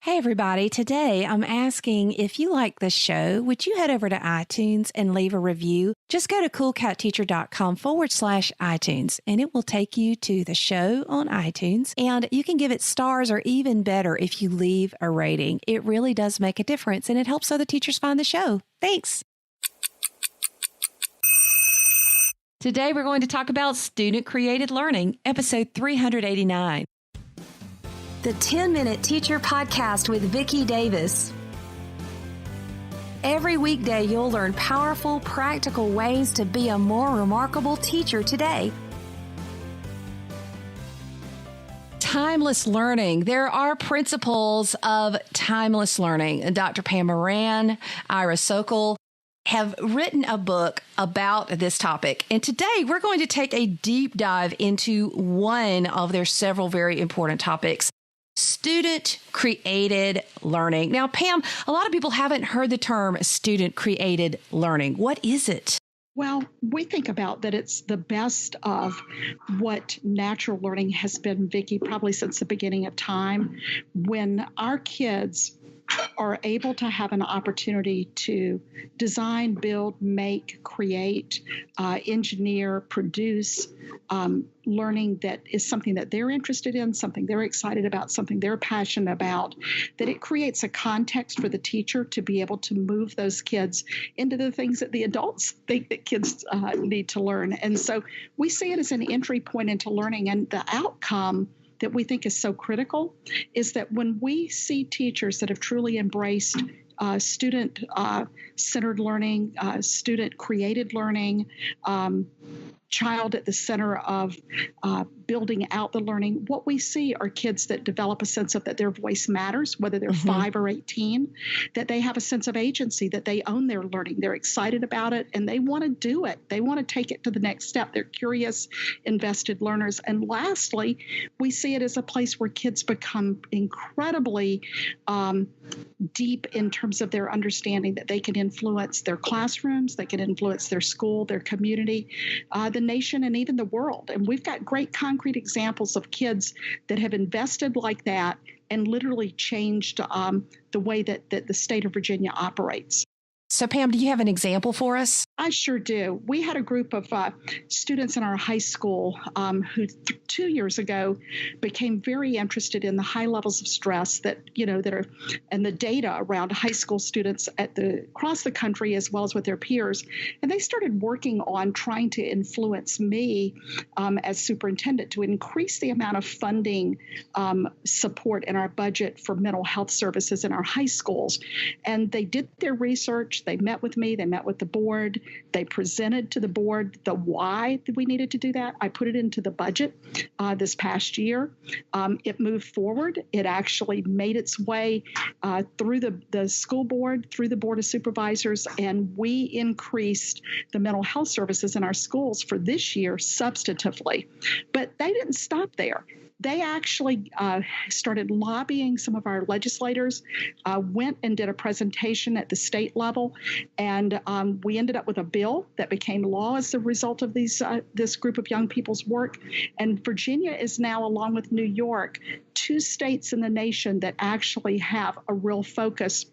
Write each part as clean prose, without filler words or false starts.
Hey, everybody. Today, I'm asking if you like this show, would you head over to iTunes and leave a review? Just go to coolcatteacher.com/iTunes, and it will take you to the show on iTunes. And you can give it stars, or even better, if you leave a rating. It really does make a difference, and it helps other teachers find the show. Thanks. Today, we're going to talk about student-created learning, episode 389. The 10-Minute Teacher Podcast with Vicki Davis. Every weekday, you'll learn powerful, practical ways to be a more remarkable teacher today. Timeless learning. There are principles of timeless learning. Dr. Pam Moran, Ira Socol have written a book about this topic. And today we're going to take a deep dive into one of their several very important topics. Student-created learning. Now, Pam, a lot of people haven't heard the term student-created learning. What is it? Well, we think about that it's the best of what natural learning has been, Vicki, probably since the beginning of time, when our kids are able to have an opportunity to design, build, make, create, engineer, produce learning that is something that they're interested in, something they're excited about, something they're passionate about, that it creates a context for the teacher to be able to move those kids into the things that the adults think that kids need to learn. And so we see it as an entry point into learning, and the outcome that we think is so critical is that when we see teachers that have truly embraced student-centered learning, student-created learning, child at the center of building out the learning, what we see are kids that develop a sense of that their voice matters, whether they're 5 or 18, that they have a sense of agency, that they own their learning, they're excited about it, and they want to do it. They want to take it to the next step. They're curious, invested learners. And lastly, we see it as a place where kids become incredibly deep in terms of their understanding that they can influence their classrooms, they can influence their school, their community, the nation, and even the world. And we've got great concrete examples of kids that have invested like that and literally changed the way that the state of Virginia operates. So, Pam, do you have an example for us? I sure do. We had a group of students in our high school who 2 years ago became very interested in the high levels of stress that are, and the data around high school students across the country as well as with their peers. And they started working on trying to influence me as superintendent to increase the amount of funding support in our budget for mental health services in our high schools. And they did their research. They met with me. They met with the board. They presented to the board the why that we needed to do that. I put it into the budget this past year. It moved forward. It actually made its way through the school board, through the board of supervisors, and we increased the mental health services in our schools for this year substantively. But they didn't stop there. They actually started lobbying some of our legislators, went and did a presentation at the state level, and we ended up with a bill that became law as a result of this group of young people's work. And Virginia is now, along with New York, 2 states in the nation that actually have a real focus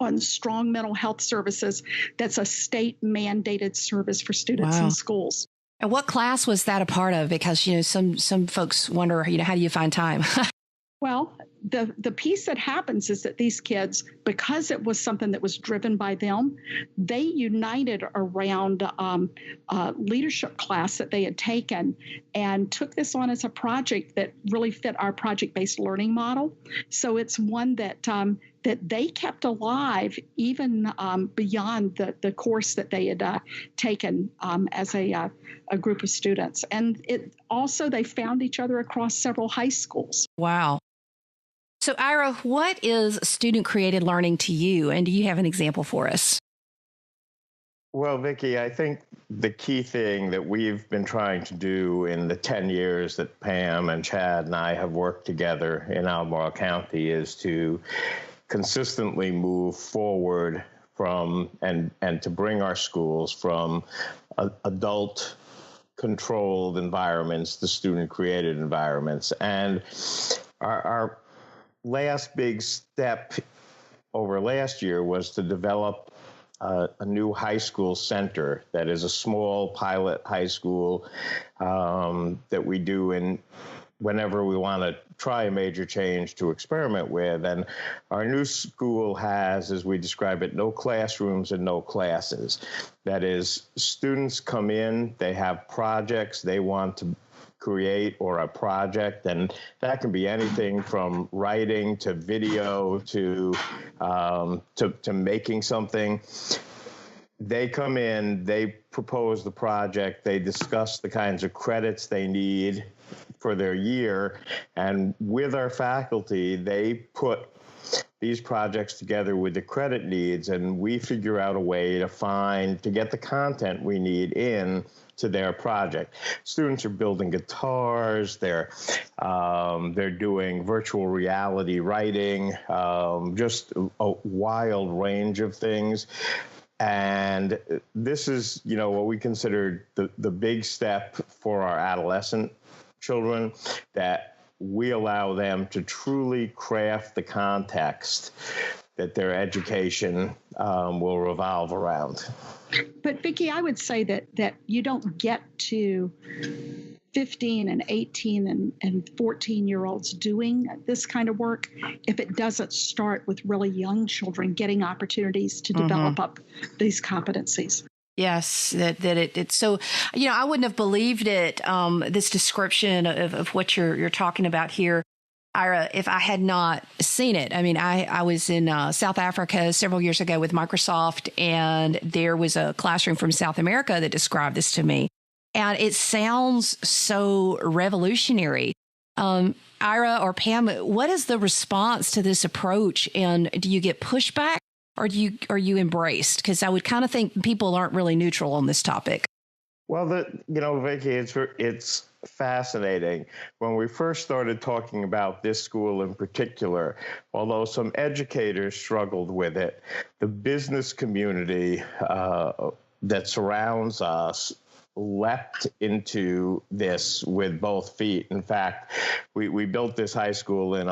on strong mental health services. That's a state-mandated service for students in schools. And what class was that a part of? Because, some folks wonder, how do you find time? Well, the piece that happens is that these kids, because it was something that was driven by them, they united around a leadership class that they had taken and took this on as a project that really fit our project-based learning model. So it's one that they kept alive even beyond the course that they had taken as a group of students. And it also, they found each other across several high schools. Wow. So, Ira, what is student-created learning to you? And do you have an example for us? Well, Vicki, I think the key thing that we've been trying to do in the 10 years that Pam and Chad and I have worked together in Albemarle County is to consistently move forward from and to bring our schools from adult controlled environments to student created environments. And our last big step over last year was to develop a new high school center that is a small pilot high school that we do whenever we want to try a major change to experiment with. And our new school has, as we describe it, no classrooms and no classes. That is, students come in, they have projects they want to create or a project, and that can be anything from writing to video to making something. They come in, they propose the project, they discuss the kinds of credits they need for their year, and with our faculty, they put these projects together with the credit needs, and we figure out a way to get the content we need in to their project. Students are building guitars, they're doing virtual reality writing, just a wild range of things. And this is, what we consider the big step for our adolescent children, that we allow them to truly craft the context that their education will revolve around. But Vicki, I would say that you don't get to 15 and 18 and 14-year-olds doing this kind of work if it doesn't start with really young children getting opportunities to develop up these competencies. Yes, it's so, I wouldn't have believed it, this description of what you're talking about here, Ira, if I had not seen it. I mean, I was in South Africa several years ago with Microsoft, and there was a classroom from South America that described this to me. And it sounds so revolutionary. Ira or Pam, what is the response to this approach? And do you get pushback, or are you embraced? Because I would kind of think people aren't really neutral on this topic. Well, Vicki, it's fascinating. When we first started talking about this school in particular, although some educators struggled with it, the business community that surrounds us leapt into this with both feet. In fact, we built this high school in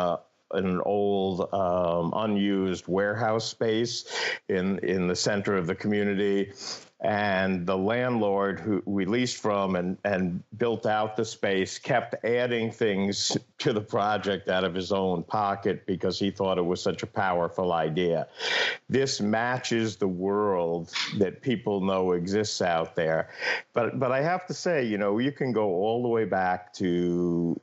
an old unused warehouse space in the center of the community. And the landlord who we leased from and built out the space kept adding things to the project out of his own pocket because he thought it was such a powerful idea. This matches the world that people know exists out there. But I have to say, you can go all the way back to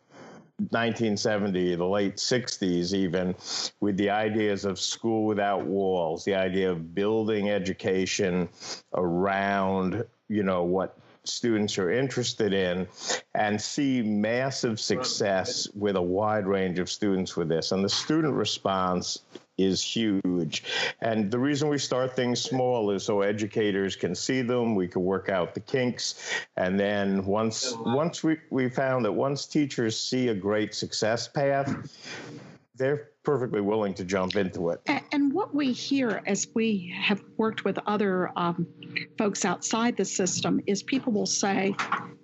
1970, the late 60s even, with the ideas of school without walls, the idea of building education around, what students are interested in, and see massive success with a wide range of students with this. And the student response is huge. And the reason we start things small is so educators can see them, we can work out the kinks. And then once we found that once teachers see a great success path, they're perfectly willing to jump into it. And what we hear as we have worked with other folks outside the system is people will say,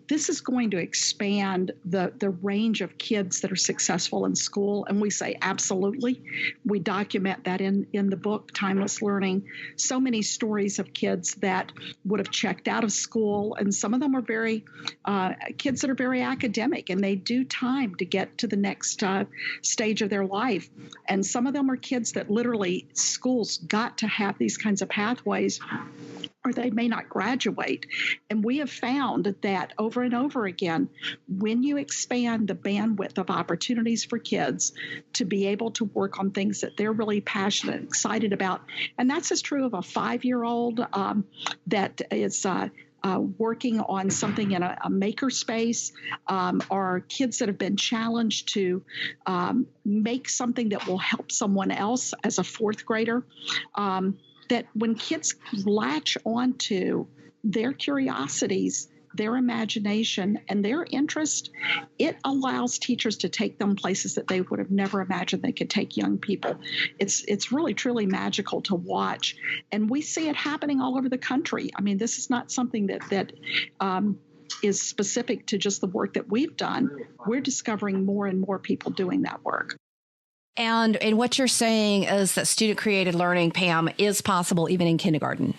this is going to expand the range of kids that are successful in school. And we say, absolutely. We document that in the book, Timeless Learning. So many stories of kids that would have checked out of school. And some of them are very kids that are very academic, and they do time to get to the next stage of their life. And some of them are kids that literally schools got to have these kinds of pathways, or they may not graduate. And we have found that over and over again, when you expand the bandwidth of opportunities for kids to be able to work on things that they're really passionate and excited about, and that's as true of a 5-year-old that is working on something in a maker space, or kids that have been challenged to make something that will help someone else as a 4th grader, that when kids latch onto their curiosities, their imagination, and their interest, it allows teachers to take them places that they would have never imagined they could take young people. It's really, truly magical to watch. And we see it happening all over the country. I mean, this is not something that is specific to just the work that we've done. We're discovering more and more people doing that work. And what you're saying is that student-created learning, Pam, is possible even in kindergarten.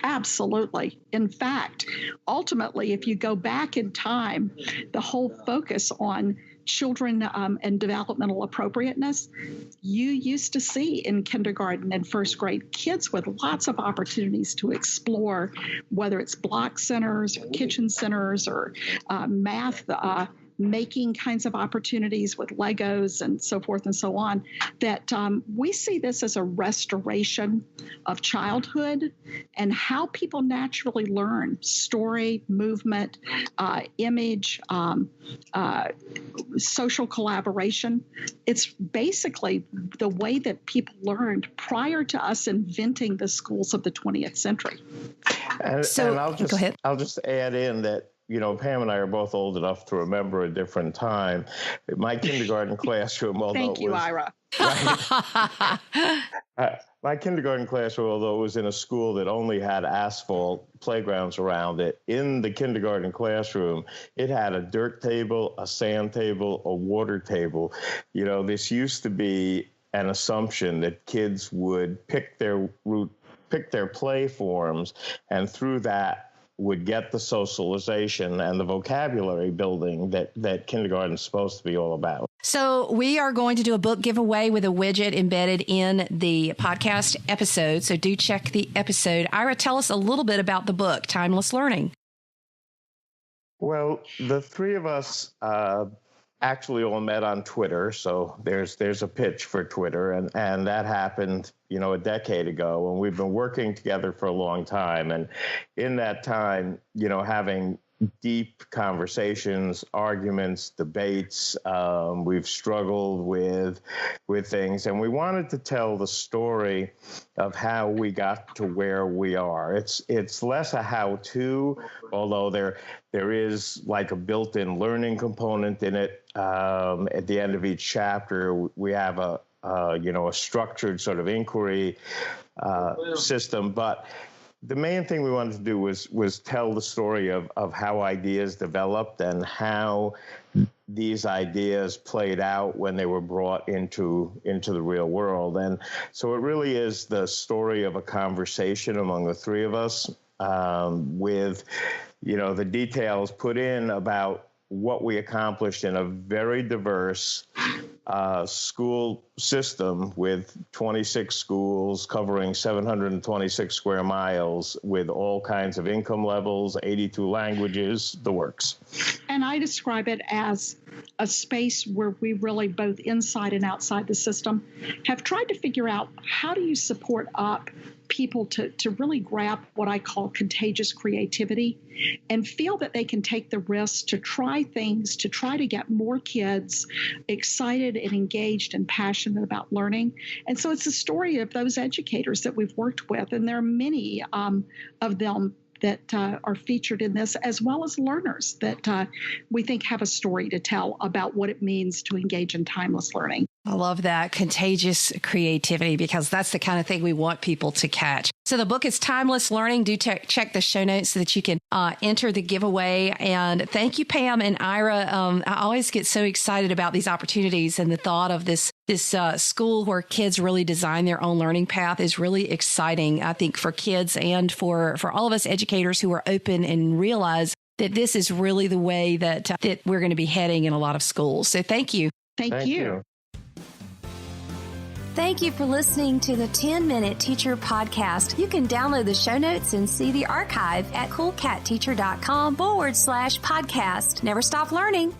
Absolutely. In fact, ultimately, if you go back in time, the whole focus on children and developmental appropriateness, you used to see in kindergarten and first grade kids with lots of opportunities to explore, whether it's block centers, or kitchen centers, or math, making kinds of opportunities with Legos and so forth and so on, that we see this as a restoration of childhood and how people naturally learn story, movement, image, social collaboration. It's basically the way that people learned prior to us inventing the schools of the 20th century. And go ahead. I'll just add in that, Pam and I are both old enough to remember a different time. My kindergarten classroom, although Thank you, Ira. My kindergarten classroom, although it was in a school that only had asphalt playgrounds around it, in the kindergarten classroom, it had a dirt table, a sand table, a water table. This used to be an assumption that kids would pick their play forms, and through that would get the socialization and the vocabulary building that kindergarten is supposed to be all about. So we are going to do a book giveaway with a widget embedded in the podcast episode. So do check the episode. Ira, tell us a little bit about the book, Timeless Learning. Well, the three of us actually all met on Twitter. So there's a pitch for Twitter, and that happened, a decade ago, and we've been working together for a long time. And in that time, having deep conversations, arguments, debates, we've struggled with things, and we wanted to tell the story of how we got to where we are. It's less a how-to, although there is like a built-in learning component in it. At the end of each chapter, we have a structured sort of inquiry system. But the main thing we wanted to do was tell the story of how ideas developed and how these ideas played out when they were brought into the real world. And so it really is the story of a conversation among the three of us, with the details put in about what we accomplished in a very diverse school system with 26 schools covering 726 square miles with all kinds of income levels, 82 languages, the works. And I describe it as a space where we really, both inside and outside the system, have tried to figure out how do you support up people to really grab what I call contagious creativity and feel that they can take the risks to try things, to try to get more kids excited and engaged and passionate about learning. And so it's a story of those educators that we've worked with, and there are many of them that are featured in this, as well as learners that we think have a story to tell about what it means to engage in timeless learning. I love that, contagious creativity, because that's the kind of thing we want people to catch. So the book is Timeless Learning. Do check the show notes so that you can enter the giveaway. And thank you, Pam and Ira. I always get so excited about these opportunities, and the thought of this school where kids really design their own learning path is really exciting, I think, for kids and for all of us educators who are open and realize that this is really the way that we're going to be heading in a lot of schools. So thank you. Thank you. Thank you for listening to the 10-Minute Teacher Podcast. You can download the show notes and see the archive at coolcatteacher.com/podcast. Never stop learning.